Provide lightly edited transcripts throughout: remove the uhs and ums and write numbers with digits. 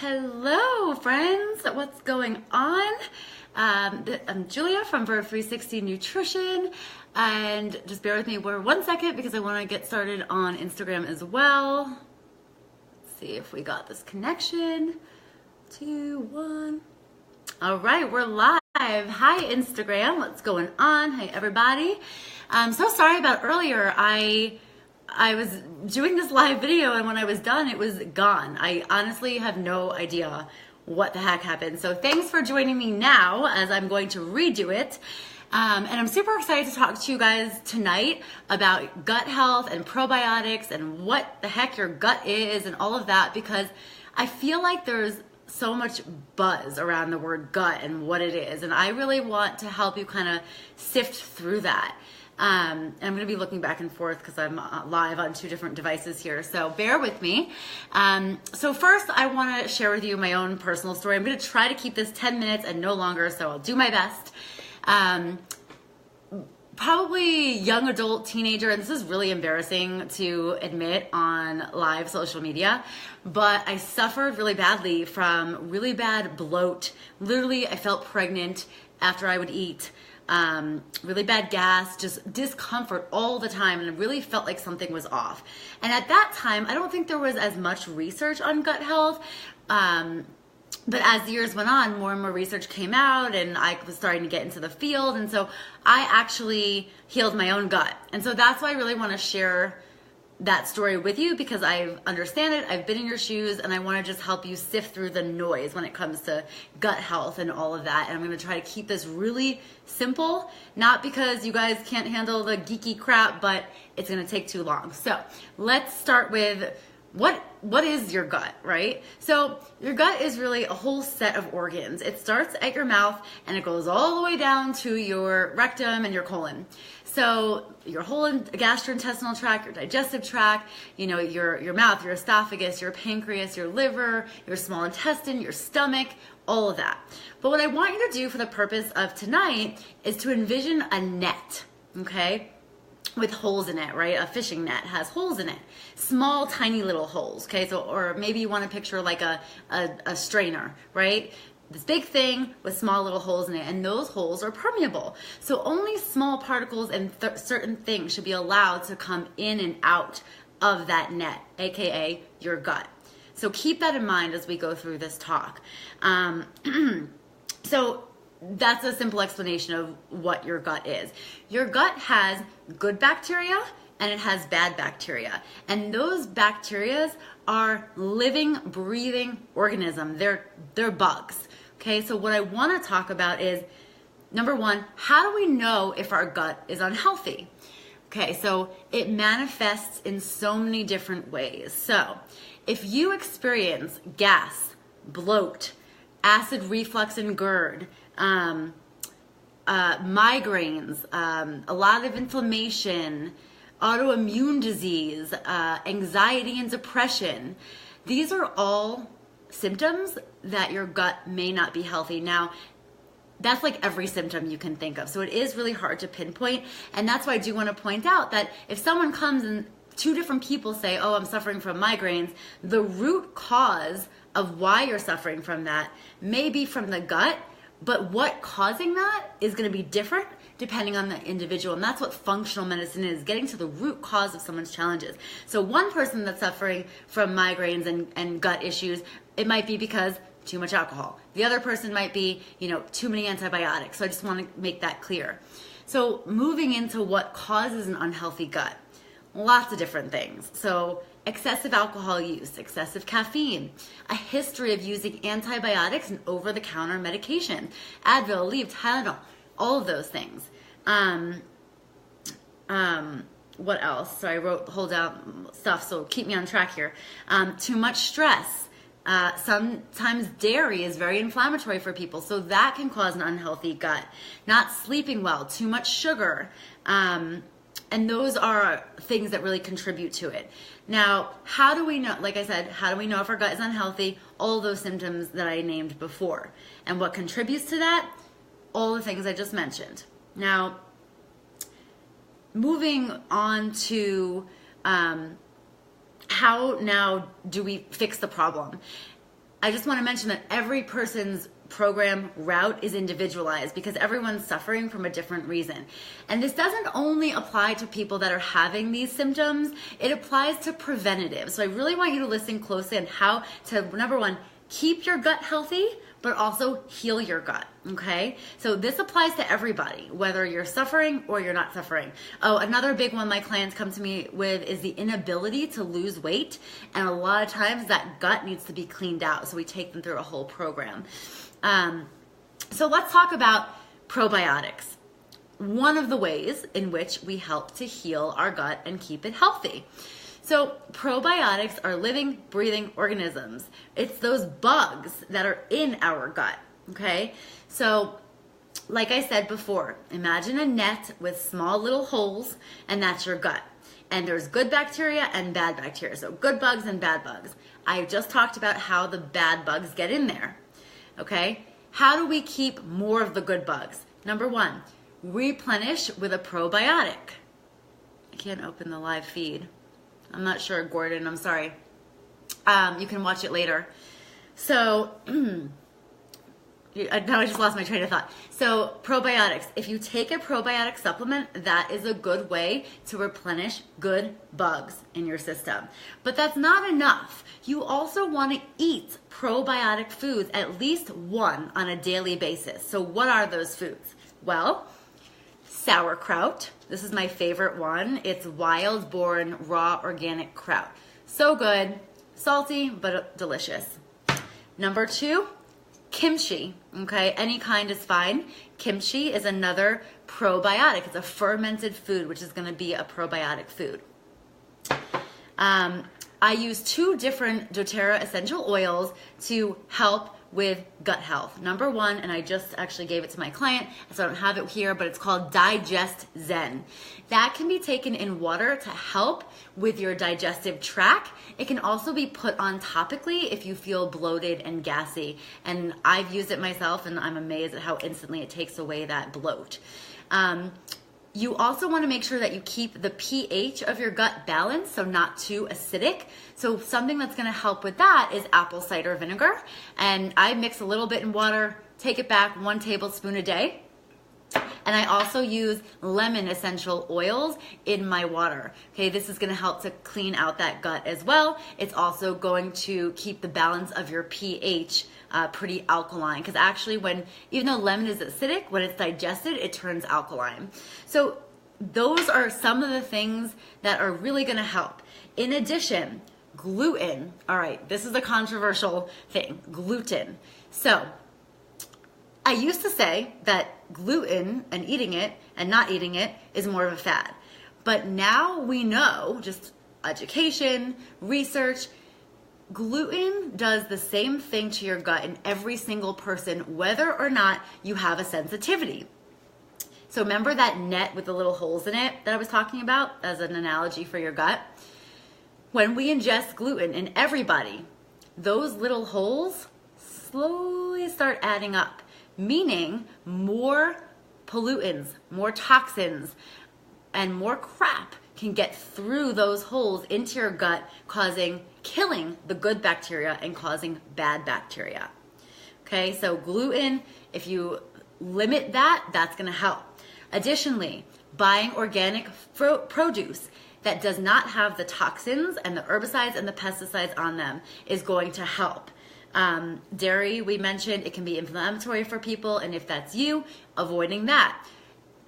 Hello, friends. What's going on? I'm Julia from Verb 360 Nutrition, and just bear with me for 1 second because I want to get started on Instagram as well. Let's see if we got this connection. 2, 1. All right, we're live. Hi, Instagram. What's going on? Hey, everybody. I'm so sorry about earlier. I was doing this live video, and when I was done, it was gone. I honestly have no idea what the heck happened. So thanks for joining me now as I'm going to redo it. And I'm super excited to talk to you guys tonight about gut health and probiotics and what the heck your gut is and all of that, because I feel like there's so much buzz around the word gut and what it is. And I really want to help you kind of sift through that. And I'm going to be looking back and forth because I'm live on 2 different devices here, so bear with me. So first, I want to share with you my own personal story. I'm going to try to keep this 10 minutes and no longer, so I'll do my best. Probably young adult, teenager, and this is really embarrassing to admit on live social media, but I suffered really badly from really bad bloat. Literally, I felt pregnant after I would eat. Really bad gas, just discomfort all the time, and I really felt like something was off. And at that time, I don't think there was as much research on gut health, but as the years went on, more and more research came out, and I was starting to get into the field, and so I actually healed my own gut. And so that's why I really want to share that story with you, because I understand it, I've been in your shoes, and I want to just help you sift through the noise when it comes to gut health and all of that. And I'm going to try to keep this really simple, not because you guys can't handle the geeky crap, but it's going to take too long. So let's start with what is your gut, right? So your gut is really a whole set of organs. It starts at your mouth and it goes all the way down to your rectum and your colon. So your whole gastrointestinal tract, your digestive tract, your mouth, your esophagus, your pancreas, your liver, your small intestine, your stomach, all of that. But what I want you to do for the purpose of tonight is to envision a net, okay? With holes in it, right? A fishing net has holes in it. Small, tiny little holes, okay? So, or maybe you want to picture like a strainer, right? This big thing with small little holes in it, and those holes are permeable. So only small particles and certain things should be allowed to come in and out of that net, aka your gut. So keep that in mind as we go through this talk. So that's a simple explanation of what your gut is. Your gut has good bacteria and it has bad bacteria. And those bacteria are living, breathing organisms. They're bugs. Okay, so what I want to talk about is, number 1, how do we know if our gut is unhealthy? Okay, so it manifests in so many different ways. So if you experience gas, bloat, acid reflux and GERD, migraines, a lot of inflammation, autoimmune disease, anxiety and depression, these are all symptoms that your gut may not be healthy. Now, that's like every symptom you can think of. So it is really hard to pinpoint. And that's why I do want to point out that if someone comes and 2 different people say, oh, I'm suffering from migraines, the root cause of why you're suffering from that may be from the gut, but what causing that is going to be different depending on the individual. And that's what functional medicine is, getting to the root cause of someone's challenges. So one person that's suffering from migraines and gut issues, it might be because too much alcohol. The other person might be, too many antibiotics. So I just want to make that clear. So moving into what causes an unhealthy gut, lots of different things. So excessive alcohol use, excessive caffeine, a history of using antibiotics and over-the-counter medication, Advil, Aleve, Tylenol, all of those things. What else? So I wrote hold down stuff, so keep me on track here. Too much stress. Sometimes dairy is very inflammatory for people, so that can cause an unhealthy gut. Not sleeping well, too much sugar. And those are things that really contribute to it. Now, how do we know, like I said, how do we know if our gut is unhealthy? All those symptoms that I named before. And what contributes to that? All the things I just mentioned. Now, moving on to how now do we fix the problem? I just want to mention that every person's program route is individualized because everyone's suffering from a different reason. And this doesn't only apply to people that are having these symptoms, it applies to preventative. So I really want you to listen closely on how to, number one, keep your gut healthy, but also heal your gut, okay? So this applies to everybody, whether you're suffering or you're not suffering. Oh, another big one my clients come to me with is the inability to lose weight. And a lot of times that gut needs to be cleaned out. So we take them through a whole program. So let's talk about probiotics. One of the ways in which we help to heal our gut and keep it healthy. So probiotics are living, breathing organisms. It's those bugs that are in our gut, okay? So like I said before, imagine a net with small little holes, and that's your gut. And there's good bacteria and bad bacteria, so good bugs and bad bugs. I just talked about how the bad bugs get in there, okay? How do we keep more of the good bugs? Number one, replenish with a probiotic. I can't open the live feed. I'm not sure, Gordon, I'm sorry. You can watch it later. So, now I just lost my train of thought. So, probiotics. If you take a probiotic supplement, that is a good way to replenish good bugs in your system. But that's not enough. You also want to eat probiotic foods, at least one on a daily basis. So, what are those foods? Well, sauerkraut. This is my favorite one. It's wild-born raw organic kraut. So good, salty, but delicious. Number two, kimchi. Okay, any kind is fine. Kimchi is another probiotic. It's a fermented food, which is going to be a probiotic food. I use 2 different doTERRA essential oils to help with gut health. Number one, and I just actually gave it to my client, so I don't have it here, but it's called Digest Zen. That can be taken in water to help with your digestive tract. It can also be put on topically if you feel bloated and gassy. And I've used it myself, and I'm amazed at how instantly it takes away that bloat. You also want to make sure that you keep the pH of your gut balanced, so not too acidic. So something that's going to help with that is apple cider vinegar. And I mix a little bit in water, take it back 1 tablespoon a day. And I also use lemon essential oils in my water. Okay, this is going to help to clean out that gut as well. It's also going to keep the balance of your pH pretty alkaline, because actually even though lemon is acidic, when it's digested, it turns alkaline. So those are some of the things that are really going to help. In addition, gluten. All right, this is a controversial thing, gluten. So I used to say that gluten and eating it and not eating it is more of a fad. But now we know, just education, research, gluten does the same thing to your gut in every single person, whether or not you have a sensitivity. So remember that net with the little holes in it that I was talking about as an analogy for your gut? When we ingest gluten in everybody, those little holes slowly start adding up, meaning more pollutants, more toxins, and more crap can get through those holes into your gut, killing the good bacteria and causing bad bacteria. Okay, so gluten, if you limit that, that's going to help. Additionally, buying organic produce that does not have the toxins and the herbicides and the pesticides on them is going to help. Dairy, we mentioned, it can be inflammatory for people, and if that's you, avoiding that.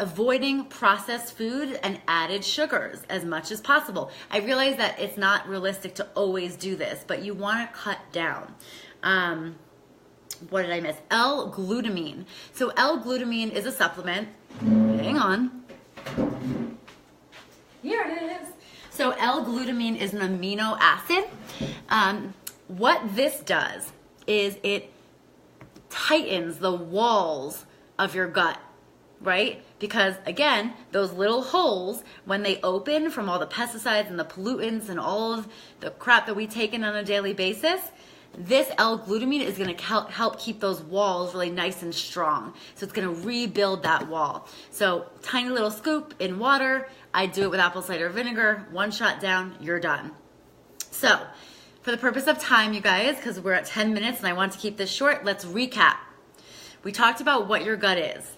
Avoiding processed food and added sugars as much as possible. I realize that it's not realistic to always do this, but you want to cut down. What did I miss? L-glutamine. So L-glutamine is a supplement. Hang on. Here it is. So L-glutamine is an amino acid. What this does is it tightens the walls of your gut, right? Because again, those little holes, when they open from all the pesticides and the pollutants and all of the crap that we take in on a daily basis, this L-glutamine is going to help keep those walls really nice and strong. So it's going to rebuild that wall. So tiny little scoop in water. I do it with apple cider vinegar. 1 shot down, you're done. So For the purpose of time, you guys, because we're at 10 minutes and I want to keep this short, let's recap. We talked about what your gut is.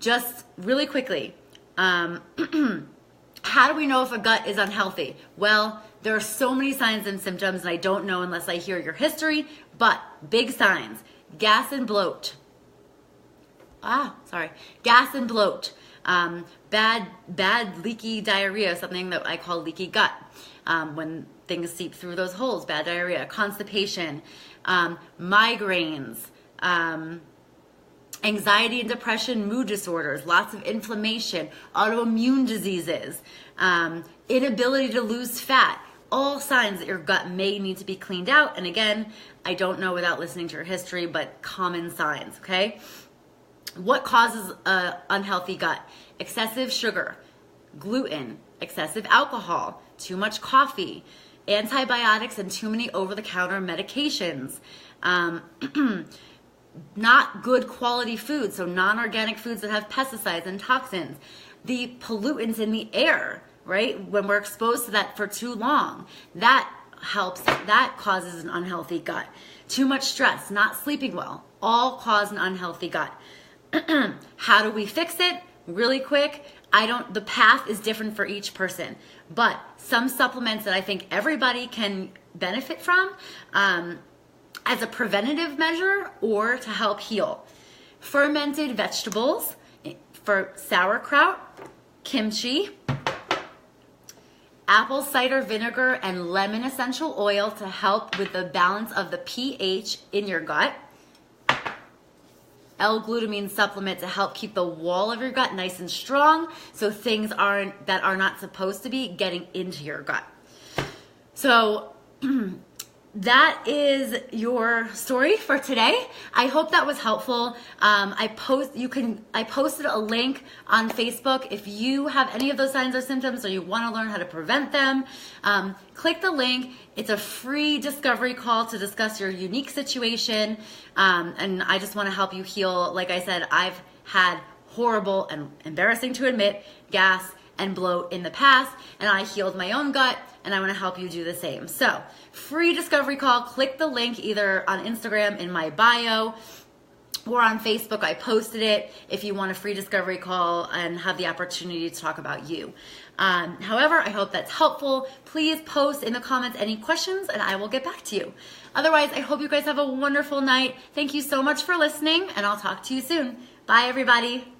Just really quickly, how do we know if a gut is unhealthy? Well, there are so many signs and symptoms, and I don't know unless I hear your history, but big signs: gas and bloat. Gas and bloat. Bad leaky diarrhea, something that I call leaky gut. When things seep through those holes, bad diarrhea, constipation, migraines, anxiety and depression, mood disorders, lots of inflammation, autoimmune diseases, inability to lose fat, all signs that your gut may need to be cleaned out. And again, I don't know without listening to your history, but common signs, okay? What causes an unhealthy gut? Excessive sugar, gluten, excessive alcohol, too much coffee, antibiotics, and too many over-the-counter medications. Not good quality foods, so non-organic foods that have pesticides and toxins. The pollutants in the air, right? When we're exposed to that for too long, that causes an unhealthy gut. Too much stress, not sleeping well, all cause an unhealthy gut. How do we fix it? Really quick, the path is different for each person, but some supplements that I think everybody can benefit from as a preventative measure or to help heal. Fermented vegetables for sauerkraut, kimchi, apple cider vinegar and lemon essential oil to help with the balance of the pH in your gut. L-glutamine supplement to help keep the wall of your gut nice and strong so things that are not supposed to be getting into your gut. So that is your story for today. I hope that was helpful. I posted a link on Facebook. If you have any of those signs or symptoms or you want to learn how to prevent them, click the link. It's a free discovery call to discuss your unique situation. And I just want to help you heal. Like I said, I've had horrible and embarrassing to admit gas and bloat in the past, and I healed my own gut, and I want to help you do the same. So, free discovery call. Click the link either on Instagram in my bio or on Facebook. I posted it if you want a free discovery call and have the opportunity to talk about you. However, I hope that's helpful. Please post in the comments any questions and I will get back to you. Otherwise, I hope you guys have a wonderful night. Thank you so much for listening, and I'll talk to you soon. Bye, everybody.